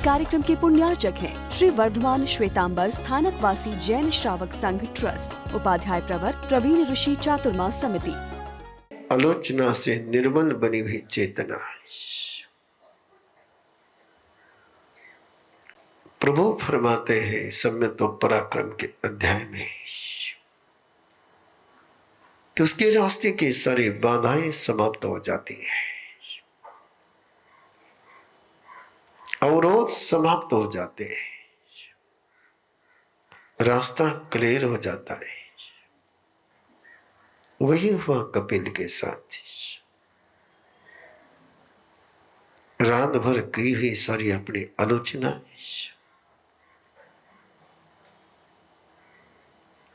कार्यक्रम के पुण्यार्चक हैं श्री वर्धमान श्वेतांबर स्थानक वासी जैन श्रावक संघ ट्रस्ट, उपाध्याय प्रवर प्रवीण ऋषि चातुर्मास समिति। आलोचना से निर्मल बनी हुई चेतना। प्रभु फरमाते हैं सम्यतो पराक्रम के अध्याय में कि उसके रास्ते की सारी बाधाएं समाप्त हो जाती हैं, अवरोध समाप्त हो जाते हैं, रास्ता क्लियर हो जाता है। वही हुआ कपिल के साथ। रात भर की हुई सारी अपनी आलोचना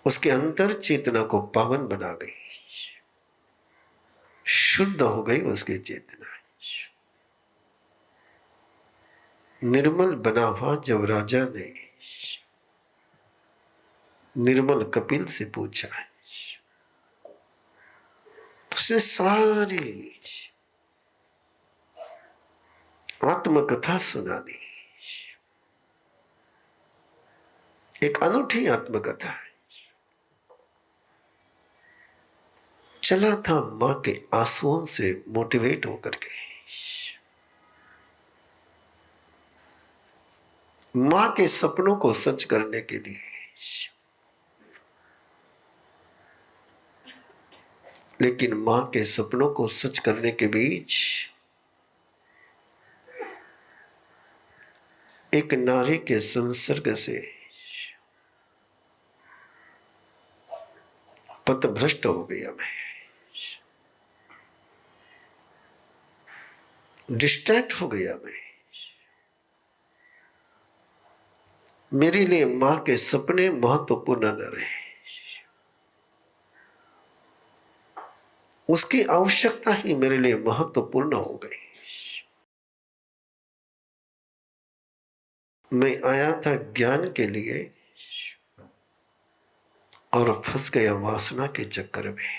उसके अंतर चेतना को पावन बना गई, शुद्ध हो गई उसकी चेतना। निर्मल बना हुआ जब राजा ने निर्मल कपिल से पूछा, उसने सारी आत्मकथा सुना दी। एक अनूठी आत्मकथा। चला था मां के आंसुओं से मोटिवेट होकर के, मां के सपनों को सच करने के लिए। लेकिन मां के सपनों को सच करने के बीच एक नारी के संसर्ग से पथभ्रष्ट हो गया मैं, डिस्ट्रैक्ट हो गया मैं। मेरे लिए मां के सपने महत्वपूर्ण न रहे, उसकी आवश्यकता ही मेरे लिए महत्वपूर्ण हो गई। मैं आया था ज्ञान के लिए और फंस गया वासना के चक्कर में,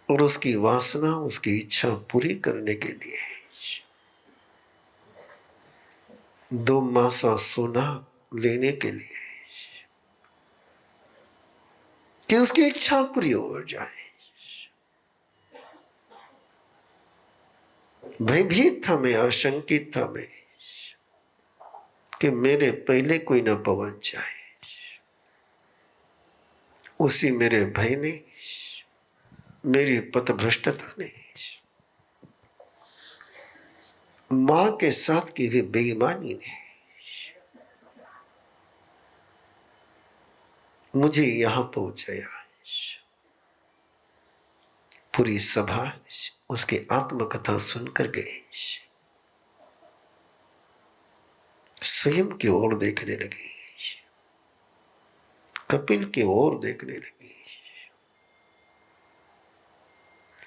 और उसकी वासना, उसकी इच्छा पूरी करने के लिए 2 मासा सोना लेने के लिए कि उसकी इच्छा पूरी हो जाए। भयभीत था मैं, आशंकित था मैं कि मेरे पहले कोई न पहुंच जाए। उसी मेरे भय ने, मेरी पथभ्रष्टता ने, मां के साथ की हुई बेईमानी ने मुझे यहां पहुंचाया। पूरी सभा उसकी आत्मकथा सुनकर गई, स्वयं की ओर देखने लगी, कपिल की ओर देखने लगी।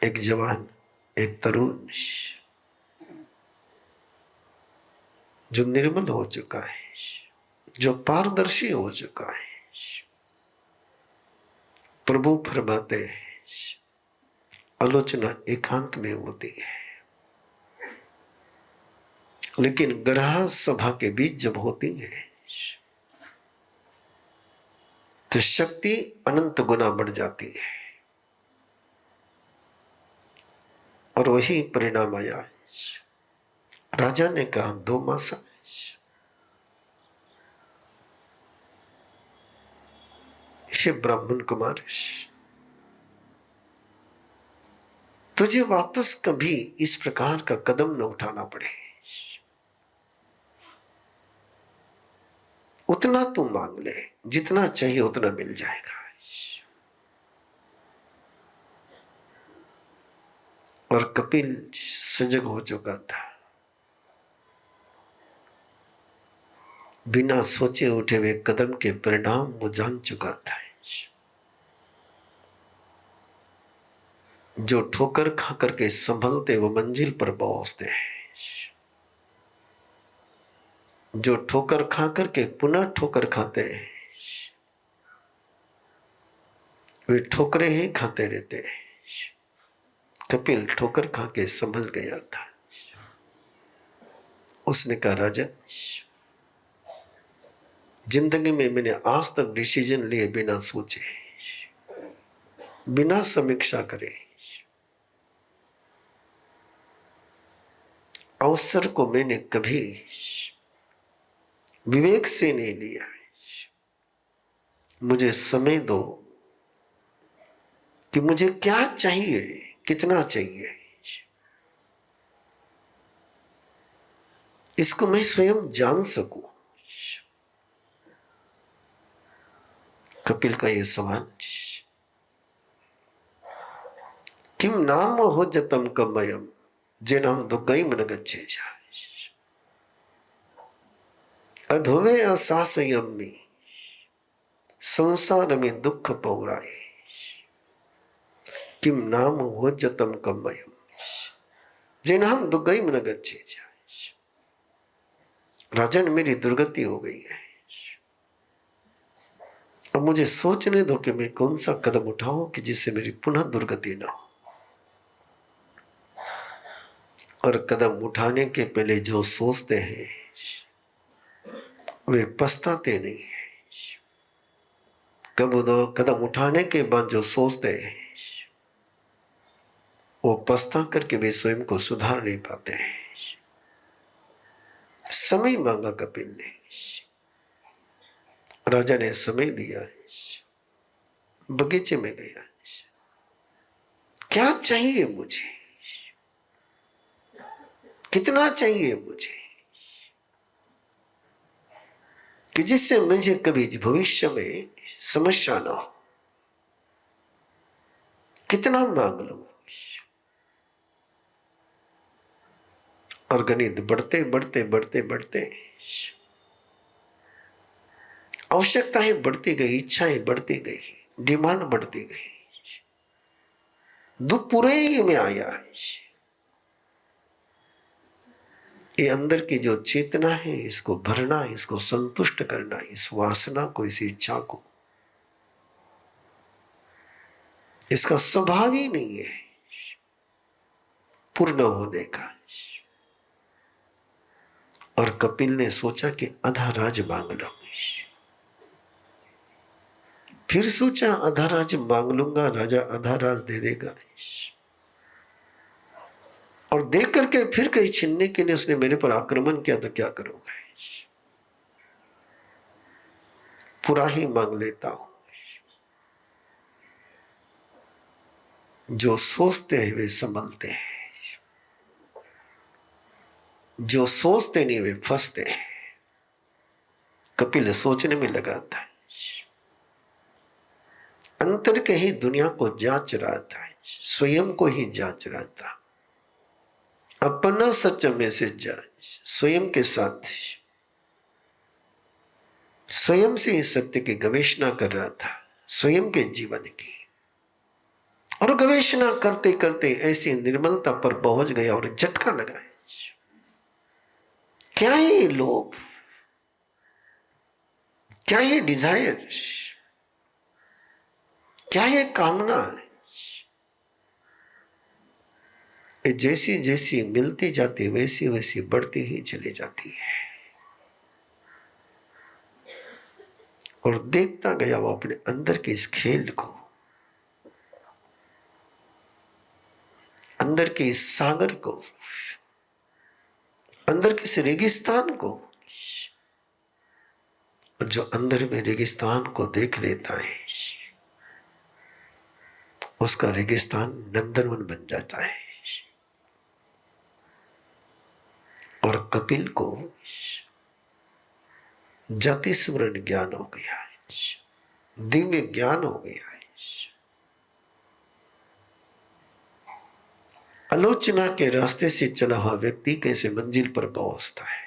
एक जवान, एक तरुण जो निर्मल हो चुका है, जो पारदर्शी हो चुका है। प्रभु फरमाते हैं आलोचना एकांत में होती है, लेकिन ग्रह सभा के बीच जब होती है तो शक्ति अनंत गुना बढ़ जाती है। और वही परिणाम आया। राजा ने कहा 2 मासा। हे ब्राह्मण कुमार, तुझे वापस कभी इस प्रकार का कदम न उठाना पड़े। उतना तू मांग ले, जितना चाहिए उतना मिल जाएगा। और कपिल सजग हो चुका था, बिना सोचे उठे हुए कदम के परिणाम वो जान चुका था। जो ठोकर खा करके संभलते वो मंजिल पर पहुंचते हैं, जो ठोकर खा करके पुनः ठोकर खाते हैं वे ठोकरें ही खाते रहते हैं। कपिल ठोकर खा के संभल गया था। उसने कहा राजन, जिंदगी में मैंने आज तक डिसीजन लिए बिना सोचे, बिना समीक्षा करे, अवसर को मैंने कभी विवेक से नहीं लिया। मुझे समय दो कि मुझे क्या चाहिए, कितना चाहिए, इसको मैं स्वयं जान सकूं। कपिल का यह सवाल, किम नाम हो जतम कमयम जेनाम दुर्गम न गच्छेजा, अधोवे असासयम्मि संसार में दुख पौराए, किम नाम हो जतम कमयम जेनाम दुर्गम न गच्छेजा। राजन, मेरी दुर्गति हो गई है, अब मुझे सोचने दो कि मैं कौन सा कदम उठाऊं कि जिससे मेरी पुनः दुर्गति ना हो। और कदम उठाने के पहले जो सोचते हैं वे पछताते नहीं है। कदम उठाने के बाद जो सोचते हैं वो पछता करके वे स्वयं को सुधार नहीं पाते हैं। समय मांगा कपिल ने, राजा ने समय दिया, बगीचे में गया, क्या चाहिए मुझे, कितना चाहिए मुझे कि जिससे मुझे कभी भविष्य में समस्या ना हो, कितना मांग लूं। और गणित बढ़ते बढ़ते बढ़ते बढ़ते आवश्यकताएं बढ़ती गई, इच्छाएं बढ़ती गई, डिमांड बढ़ती गई, दुख पूरे ही में आया। ये अंदर की जो चेतना है इसको भरना, इसको संतुष्ट करना, इस वासना को, इस इच्छा को, इसका स्वभाव ही नहीं है पूर्ण होने का। और कपिल ने सोचा कि आधा राज मांग लो, फिर सोचा आधा राज मांग लूंगा, राजा आधा राज दे देगा, और देख करके फिर कहीं छीनने के लिए उसने मेरे पर आक्रमण किया तो क्या करूंगा, पूरा ही मांग लेता हूं। जो सोचते हैं वे संभलते हैं, जो सोचते नहीं वे फंसते हैं। कपिल सोचने में लगा था, अंतर के ही दुनिया को जांच रहा था, स्वयं को ही जांच रहा था, अपना सच में से जांच, स्वयं के साथ, स्वयं से इस सत्य की गवेषणा कर रहा था, स्वयं के जीवन की। और गवेषणा करते करते ऐसी निर्मलता पर पहुंच गया और झटका लगा, क्या है ये लोभ, क्या ये डिजायर, क्या ये कामना, जैसी जैसी मिलती जाती वैसी वैसी बढ़ती ही चली जाती है। और देखता गया वो अपने अंदर के इस खेल को, अंदर के इस सागर को, अंदर के इस रेगिस्तान को। और जो अंदर में रेगिस्तान को देख लेता है उसका रेगिस्तान नंदनवन बन जाता है। और कपिल को जाति स्मरण ज्ञान हो गया है, दिव्य ज्ञान हो गया है। आलोचना के रास्ते से चला हुआ व्यक्ति कैसे मंजिल पर पहुंचता है,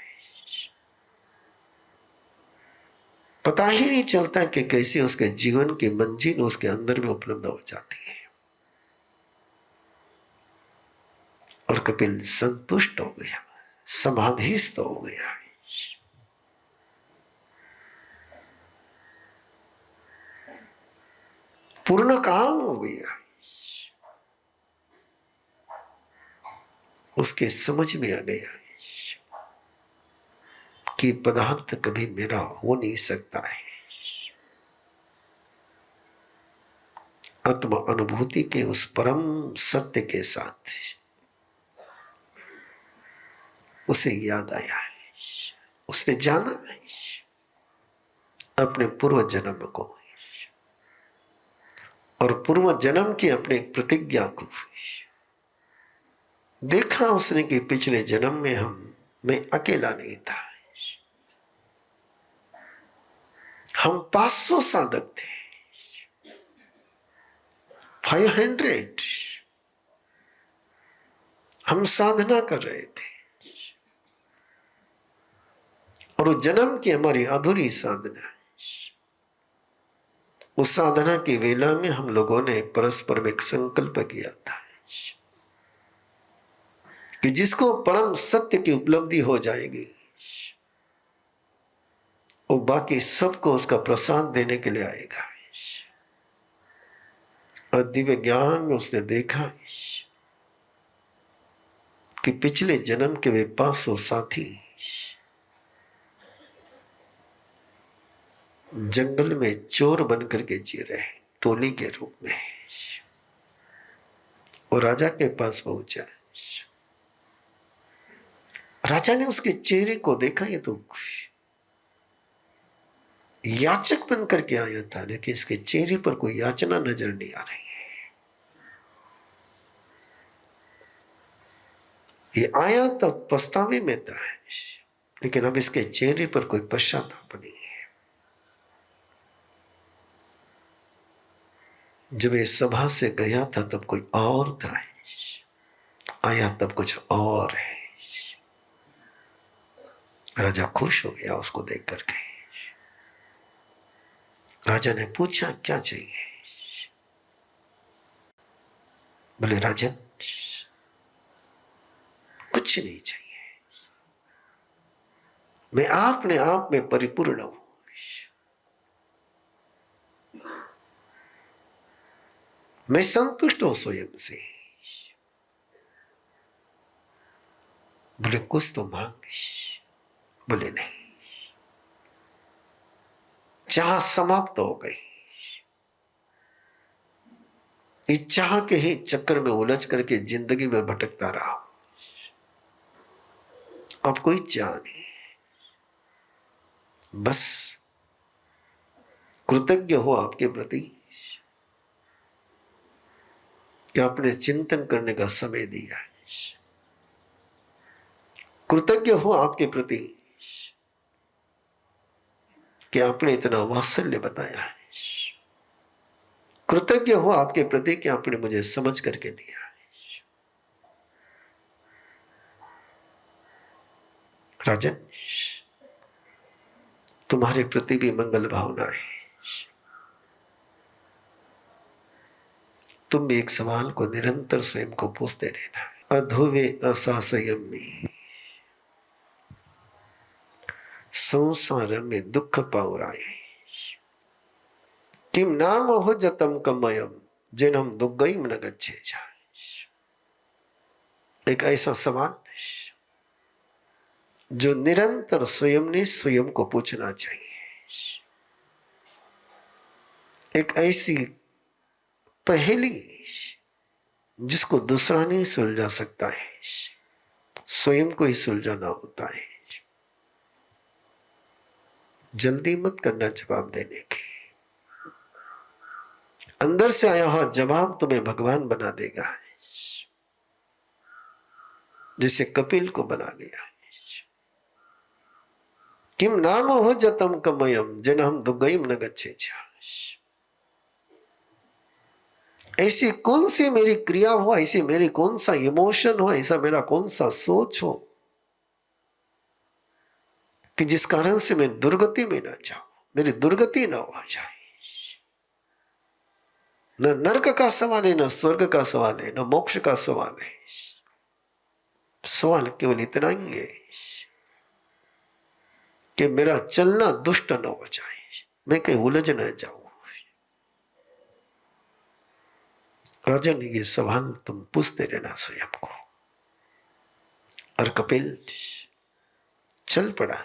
पता ही नहीं चलता कि कैसे उसके जीवन की मंजिल उसके अंदर में उपलब्ध हो जाती है। और कपिल संतुष्ट हो गया, समाधिस्थ हो गया, पूर्ण काम हो गया। उसके समझ में आ गया कि पदार्थ कभी मेरा हो नहीं सकता है। आत्मा अनुभूति के उस परम सत्य के साथ उसे याद आया है, उसने जाना है अपने पूर्व जन्म को और पूर्व जन्म की अपनी प्रतिज्ञा को। देखा उसने कि पिछले जन्म में मैं अकेला नहीं था, हम 500 साधक थे, 500 हम साधना कर रहे थे और उस जन्म की हमारी अधूरी साधना, उस साधना की वेला में हम लोगों ने परस्पर में एक संकल्प किया था कि जिसको परम सत्य की उपलब्धि हो जाएगी वो बाकी सबको उसका प्रसाद देने के लिए आएगा। और दिव्य ज्ञान में उसने देखा कि पिछले जन्म के वे 500 साथी जंगल में चोर बन करके जी रहे हैं, टोली के रूप में। और राजा के पास पहुंचा, राजा ने उसके चेहरे को देखा, ये तो याचक बन करके आया था, लेकिन इसके चेहरे पर कोई याचना नजर नहीं आ रही है। ये आया तब पछतावे में था, लेकिन अब इसके चेहरे पर कोई पश्चाताप नहीं है। जब ये सभा से गया था तब कोई और था, आया तब कुछ और है। राजा खुश हो गया उसको देख करके। राजा ने पूछा क्या चाहिए? बोले राजन कुछ नहीं चाहिए, मैं अपने आप में परिपूर्ण हूं, मैं संतुष्ट हूं स्वयं से। बोले कुछ तो मांग? बोले नहीं, चाह समाप्त हो गई, इस चाह के ही चक्कर में उलझ करके जिंदगी में भटकता रहा, अब कोई चाह नहीं, बस कृतज्ञ हो आपके प्रति कि आपने चिंतन करने का समय दिया, कृतज्ञ हो आपके प्रति कि आपने इतना वात्सल्य बताया है, कृतज्ञ हो आपके प्रति कि आपने मुझे समझ करके दिया है। राजन तुम्हारे प्रति भी मंगल भावना है, तुम भी एक सवाल को निरंतर स्वयं को पूछते रहना। अधोवे असंयमी संसार में दुख पाउराए, किम नाम हो जतम कमयम जिनम दुर्गम न गच्छे। एक ऐसा सवाल जो निरंतर स्वयं ने स्वयं को पूछना चाहिए, एक ऐसी पहेली जिसको दूसरा नहीं सुलझा सकता है, स्वयं को ही सुलझाना होता है। जल्दी मत करना जवाब देने की, अंदर से आया हुआ जवाब तुम्हें भगवान बना देगा, जैसे कपिल को बना लिया। किम नाम हो जतम कमयम जिनहम दुर्गम न गच्छे। ऐसी कौन सी मेरी क्रिया हो, ऐसी मेरी कौन सा इमोशन हो, ऐसा मेरा कौन सा सोच हो कि जिस कारण से मैं दुर्गति में ना जाऊं, मेरी दुर्गति ना हो जाए। न नरक का सवाल है, न स्वर्ग का सवाल है, न मोक्ष का सवाल है, सवाल केवल इतना ही है कि मेरा चलना दुष्ट न हो जाए, मैं कहीं उलझ न जाऊं। राजन ये सवाल तुम पूछते रहना स्वयं को। और कपिल चल पड़ा,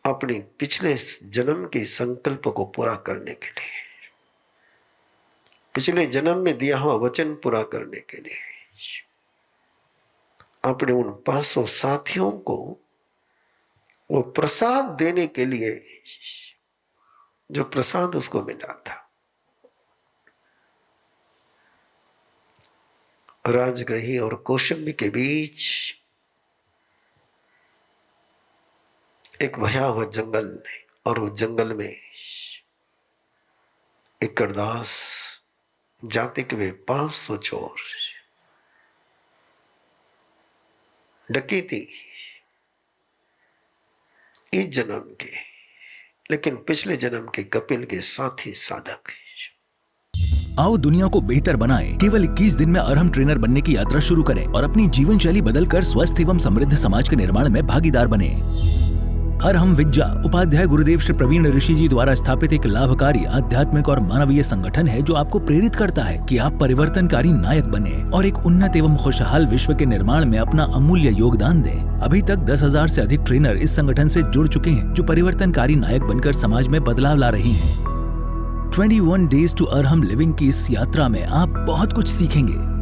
अपने पिछले जन्म के संकल्प को पूरा करने के लिए, पिछले जन्म में दिया हुआ वचन पूरा करने के लिए अपने उन 500 साथियों को वो प्रसाद देने के लिए जो प्रसाद उसको मिला था। राजगृही और कौशंबी के बीच एक भयावह जंगल, और वो जंगल में एक करदास जाते के वे 500 चोर डकैती इस जन्म के, लेकिन पिछले जन्म के कपिल के साथी साधक। आओ दुनिया को बेहतर बनाएं। केवल 21 दिन में अरहम ट्रेनर बनने की यात्रा शुरू करें और अपनी जीवन शैली बदलकर स्वस्थ एवं समृद्ध समाज के निर्माण में भागीदार बने। अरहम विद्या उपाध्याय गुरुदेव श्री प्रवीण ऋषि जी द्वारा स्थापित एक लाभकारी आध्यात्मिक और मानवीय संगठन है जो आपको प्रेरित करता है कि आप परिवर्तनकारी नायक बने और एक उन्नत एवं खुशहाल विश्व के निर्माण में अपना अमूल्य योगदान दें। अभी तक 10,000 से अधिक ट्रेनर इस संगठन से जुड़ चुके हैं जो परिवर्तनकारी नायक बनकर समाज में बदलाव ला रही हैं। 21 डेज टू अरहम लिविंग की इस यात्रा में आप बहुत कुछ सीखेंगे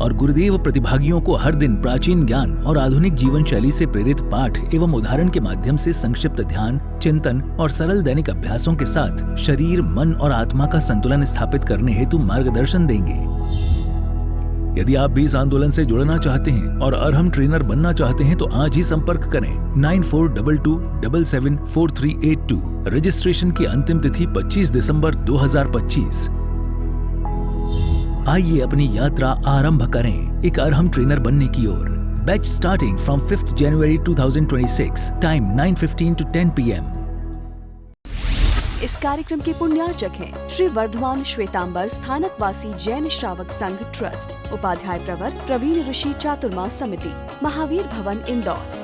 और गुरुदेव प्रतिभागियों को हर दिन प्राचीन ज्ञान और आधुनिक जीवन शैली से प्रेरित पाठ एवं उदाहरण के माध्यम से संक्षिप्त ध्यान, चिंतन और सरल दैनिक अभ्यासों के साथ शरीर, मन और आत्मा का संतुलन स्थापित करने हेतु मार्गदर्शन देंगे। यदि आप भी इस आंदोलन से जुड़ना चाहते हैं और अरहम ट्रेनर बनना चाहते हैं तो आज ही संपर्क करें 9422774382। रजिस्ट्रेशन की अंतिम तिथि 25 दिसंबर 2025। आइए अपनी यात्रा आरंभ करें एक अरहम ट्रेनर बनने की ओर। Batch starting from 5th January 2026, time 9:15 to 10 PM। इस कार्यक्रम के पुण्यार्चक हैं श्री वर्धमान श्वेतांबर स्थानकवासी जैन श्रावक संघ ट्रस्ट, उपाध्याय प्रवर प्रवीण ऋषि चातुर्मास समिति, महावीर भवन इंदौर।